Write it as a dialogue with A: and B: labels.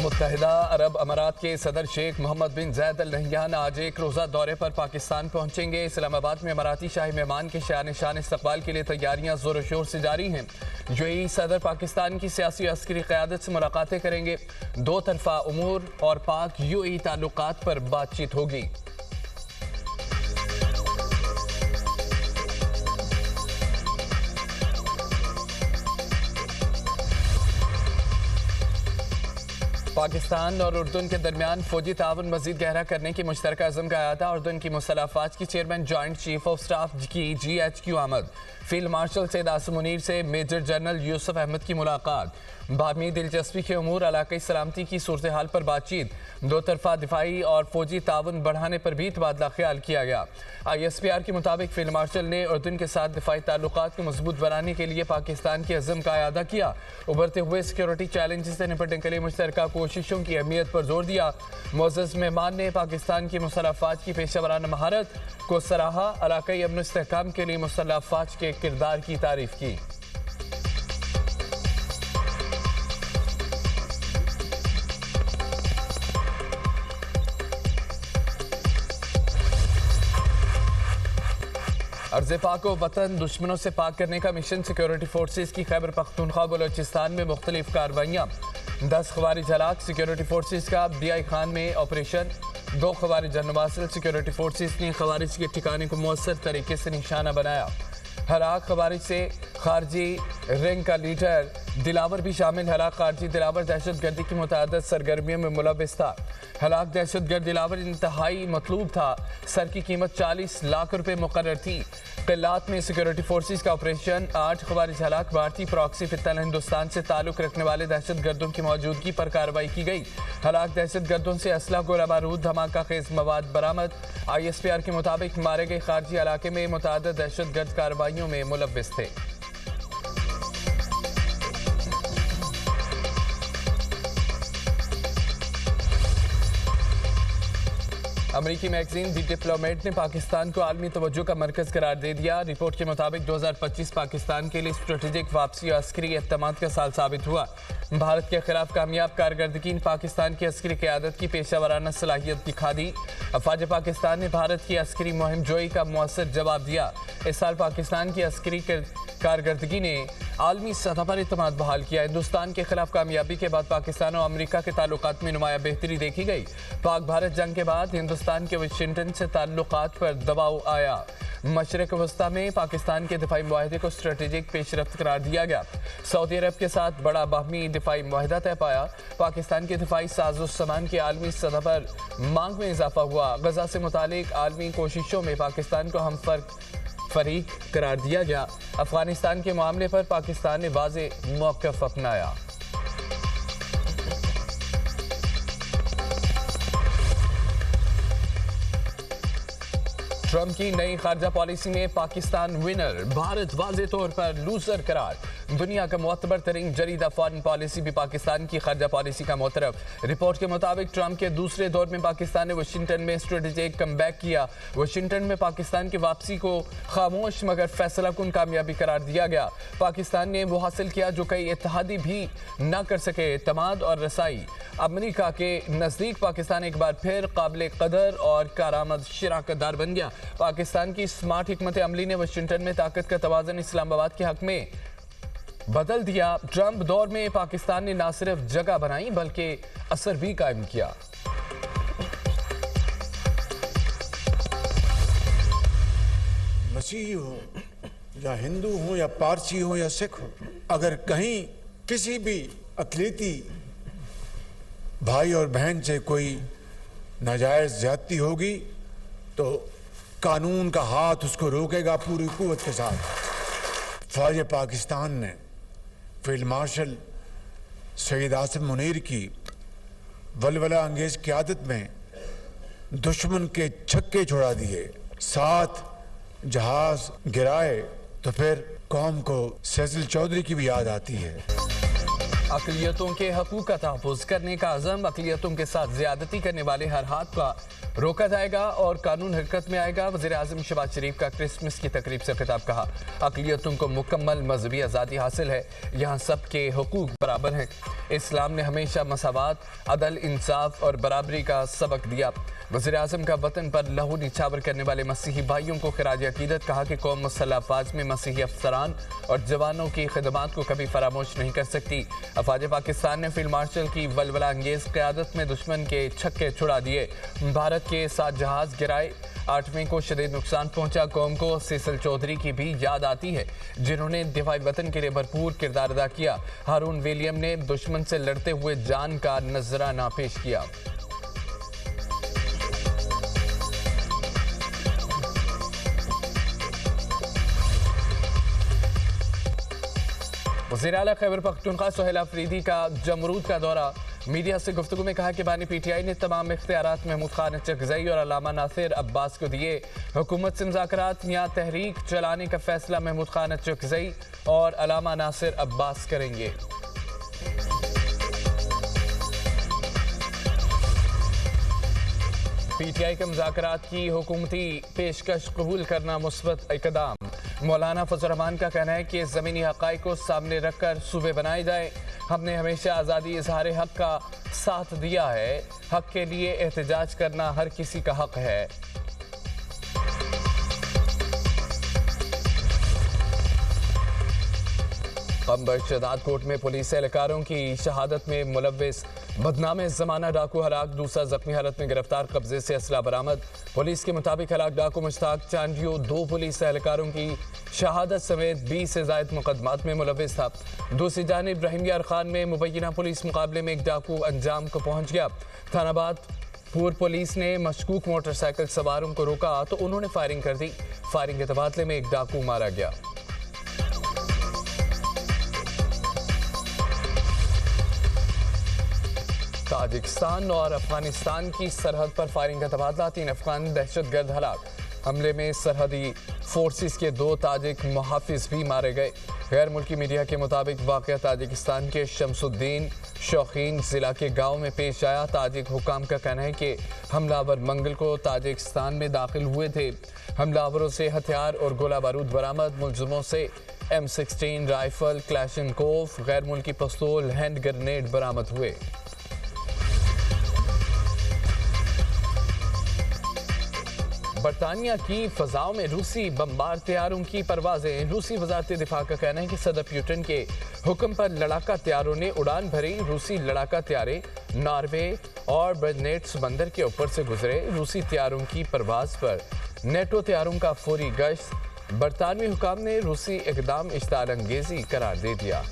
A: मुत्तहिदा अरब अमारात के सदर शेख मोहम्मद बिन ज़ायद अल नहयान आज एक रोज़ा दौरे पर पाकिस्तान पहुंचेंगे। इस्लामाबाद में अमाराती शाही मेहमान के शान इस्तकबाल के लिए तैयारियां जोर शोर से जारी हैं। यूएई सदर पाकिस्तान की सियासी और अस्करी क़यादत से मुलाकातें करेंगे। दो तरफा उमूर और पाक यूएई ताल्लुकात पर बातचीत होगी। पाकिस्तान और उर्दून के दरमियान फौजी ताउन मजीद गहरा करने की मुश्तरका अज़म का आया। उर्दून की मुसल्लह अफ़वाज की chairman joint chief of staff की GHQ आमद। फील्ड मार्शल सैयद आसिम मुनीर से मेजर जनरल यूसुफ अहमद की मुलाकात। बाहमी दिलचस्पी के उमूर इलाक़ाई सलामती की सूरत हाल पर बातचीत। दो तरफा दिफाई और फौजी ताउन बढ़ाने पर भी तबादला ख्याल किया गया। ISPR के मुताबिक फील्ड मार्शल ने उर्दून के साथ दिफाई ताल्लुकात को मजबूत बनाने के लिए पाकिस्तान के अज़म का अयादा किया। उभरते हुए सिक्योरिटी चैलेंज से निपटने के लिए मुश्तरका कोशिशों की अहमियत पर जोर दिया। मोअज़्ज़ज़ मेहमान ने पाकिस्तान की मुसल्लह अफ़वाज की पेशा वराना महारत को सराहा। इलाक़ाई अमन इस्तेहकाम के लिए मुसल्लह अफ़वाज के किरदार की तारीफ की। अर्ज़ पाक व वतन दुश्मनों से पाक करने का मिशन सिक्योरिटी फोर्सेस की खैबर पख्तूनख्वा बलोचिस्तान में मुख्तलिफ कार्रवाइयाँ। 10 खवारिज हलाक। सिक्योरिटी फोर्सेस का BI खान में ऑपरेशन। 2 खवारिज नवासिल। सिक्योरिटी फोर्सेस ने खवारिज के ठिकाने को मौसर तरीके से निशाना बनाया। हलाक खवारिज से खारजी रिंग का लीडर दिलावर भी शामिल। हलाक खारजी दिलावर दहशत गर्दी की मुतअद्दिद सरगर्मियों में मुलव्विस था। हलाक दहशत गर्द दिलावर इंतहाई मतलूब था। सर की कीमत 40 लाख रुपए मुकर्रर थी। किल्लात में सिक्योरिटी फोर्सेस का ऑपरेशन। 8 खवारिज हलाक। भारतीय प्रॉक्सी फितन हिंदुस्तान से ताल्लुक़ रखने वाले दहशत गर्दों की मौजूदगी पर कार्रवाई की गई। हलाक दहशत गर्दों से असला गोला बारूद धमाका खेज मवाद बरामद। ISPR के मुताबिक मारे गए खारजी इलाके में मुतअद्दिद दहशत गर्द कार्रवाइयों में मुलव्विस थे। अमरीकी मैगजीन दी डिप्लोमेट ने पाकिस्तान को आलमी तवज्जो का मरकज़ करार दे दिया। रिपोर्ट के मुताबिक 2025 पाकिस्तान के लिए स्ट्रेटेजिक वापसी और अस्करी एतमाद का साल साबित हुआ। भारत के खिलाफ कामयाब कारकर्दगी ने पाकिस्तान की अस्करी क़यादत की पेशा वराना सलाहियत दिखा दी। अफवाज पाकिस्तान ने भारत की अस्करी मुहिम जोई का मौसर जवाब दिया। इस साल पाकिस्तान की अस्करी कारकर्दगी ने आलमी सतह पर एतमाद बहाल किया। हिंदुस्तान के खिलाफ कामयाबी के बाद पाकिस्तान और अमेरिका के ताल्लुकात में नुमाया बेहतरी देखी गई। पाक भारत जंग के बाद हिंदुस्तान के वाशिंगटन से ताल्लुकात पर दबाव आया। मशरिक़ वस्ता में पाकिस्तान के दिफाई मुआहदे को स्ट्रेटेजिक पेशरफ्त करार दिया गया। सऊदी अरब के साथ बड़ा बाहमी दिफाई मुआहदा तय पाया। पाकिस्तान के दिफाई साजो सामान की आलमी सतह पर मांग में इजाफा हुआ। गजा से मुतालिक आलमी कोशिशों में पाकिस्तान को हम फरीक करार दिया गया। अफगानिस्तान के मामले पर पाकिस्तान ने वाज़ेह मौक़िफ़ अपनाया। ट्रंप की नई खारजा पॉलिसी में पाकिस्तान विनर, भारत वाज़ेह तौर पर लूजर करार। दुनिया का मुअतबर तरीन जरीदा फॉरेन पॉलिसी भी पाकिस्तान की खारजा पॉलिसी का मोतरफ। रिपोर्ट के मुताबिक ट्रंप के दूसरे दौर में पाकिस्तान ने वाशिंगटन में स्ट्रेटेजिक कमबैक किया। वाशिंगटन में पाकिस्तान की वापसी को खामोश मगर फैसला कुन कामयाबी करार दिया गया। पाकिस्तान ने वो हासिल किया जो कई इत्तेहादी भी न कर सके, एतमाद और रसाई। अमेरिका के नज़दीक पाकिस्तान एक बार फिर काबिल कदर और कारामद शराकतदार बन गया। पाकिस्तान की स्मार्ट हिकमत अमली ने वाशिंगटन में ताकत का तवाज़न इस्लामाबाद के हक में बदल दिया। ट्रंप दौर में पाकिस्तान ने न सिर्फ जगह बनाई बल्कि असर भी कायम किया।
B: मसीही हो या हिंदू हो या पारसी हो या सिख हो, अगर कहीं किसी भी अक़लीती भाई और बहन से कोई नाजायज़ ज़्यादती होगी तो कानून का हाथ उसको रोकेगा पूरी कुव्वत के साथ। फ़ौज पाकिस्तान ने फील्ड मार्शल सैयद आसिम मुनीर की वलवला अंगेज क़यादत में दुश्मन के छक्के छोड़ा दिए। 7 जहाज गिराए तो फिर कौम को सैजल चौधरी की भी याद आती है।
A: अक़लियतों के हकूक़ का तहफ़्फ़ुज़ करने का अज़म, अक़लियतों के साथ ज़्यादती करने वाले हर हाथ का रोका जाएगा और कानून हरकत में आएगा। वज़ीर-ए-आज़म शहबाज शरीफ का क्रिसमस की तकरीब से खिताब। कहा, अक़लियतों को मुकम्मल मज़हबी आज़ादी हासिल है, यहाँ सबके हकूक़ बराबर हैं। इस्लाम ने हमेशा मसावात, अदल, इंसाफ और बराबरी का सबक दिया। वज़ीर-ए-आज़म का वतन पर लहू निछावर करने वाले मसीही भाइयों को खिराज अक़ीदत। कहा कि कौम मुसल्लह अफ़वाज में मसीही अफसरान और जवानों की खिदमात को कभी फरामोश नहीं कर सकती। अफ़वाज पाकिस्तान ने फील्ड मार्शल की वलवला अंगेज़ क़यादत में दुश्मन के छक्के छुड़ा दिए। भारत के 7 जहाज़ गिराए, 8वें को शदीद नुकसान पहुंचा। कौम को सीसल चौधरी की भी याद आती है, जिन्होंने दिफाई वतन के लिए भरपूर किरदार अदा किया। हारून विलियम ने दुश्मन से लड़ते हुए जान का नजराना पेश किया। वज़ीर आला खैबर पख्तूनख्वा सुहेल अफरीदी का जमरूद का दौरा। मीडिया से गुफ्तगू में कहा कि बानी PTI ने तमाम इख्तियारात महमूद खान चकज़ई और अल्लामा नासिर अब्बास को दिए। हुकूमत से मुज़ाकरात या तहरीक चलाने का फैसला महमूद खान चकज़ई और अल्लामा नासिर अब्बास करेंगे। PTI के मुज़ाकरात की हुकूमती पेशकश कबूल करना मुस्बत इक़दाम। मौलाना फजल रहमान का कहना है कि ज़मीनी हक़ाइक़ को सामने रखकर सूबे बनाए जाए। हमने हमेशा आज़ादी इज़हार हक़ का साथ दिया है। हक़ के लिए एहतजाज करना हर किसी का हक़ है। कम बशदाद कोर्ट में पुलिस एहलकारों की शहादत में मुलव्विस बदनाम ज़माना डाकू हलाक, दूसरा जख्मी हालत में गिरफ्तार, कब्जे से असला बरामद। पुलिस के मुताबिक हलाक डाकू मुश्ताक चांडियो 2 पुलिस एहलकारों की शहादत समेत 20 से ज़ायद मुकदमात में मुलव्विस था। दूसरी जानिब इब्राहिम यार खान में मुबैना पुलिस मुकाबले में एक डाकू अंजाम को पहुंच गया। थानाबाद पूर्व पुलिस ने मशकूक मोटरसाइकिल सवारों को रोका तो उन्होंने फायरिंग कर दी। फायरिंग के तबादले में एक डाकू मारा गया। ताजिकिस्तान और अफगानिस्तान की सरहद पर फायरिंग का तबादला, 3 अफगान दहशतगर्द हलाक। हमले में सरहदी फोर्सेस के 2 ताजिक मुहाफिज भी मारे गए। गैर मुल्की मीडिया के मुताबिक वाक़या ताजिकिस्तान के शमसुद्दीन शौकीन ज़िला के गांव में पेश आया। ताजिक हुकाम का कहना है कि हमलावर मंगल को ताजिकिस्तान में दाखिल हुए थे। हमलावरों से हथियार और गोला बारूद बरामद। मुलजिमों से M16 राइफल, क्लैशनकोव, गैर मुल्की पिस्तौल, हैंड ग्रेनेड बरामद हुए। बरतानिया की फ़ज़ाओं में रूसी बमबार तैयारों की परवाजें। रूसी वज़ारत दिफा का कहना है कि सदर पुतिन के हुक्म पर लड़ाका तैयारों ने उड़ान भरी। रूसी लड़ाका तैयारे नॉर्वे और ब्रेडनेट्स बंदर के ऊपर से गुजरे। रूसी तैयारों की परवाज पर नेटो तैयारों का फौरी गश्त। बरतानवी हुकाम ने रूसी इक़दाम इश्ताल अंगेज़ी करार दे दिया।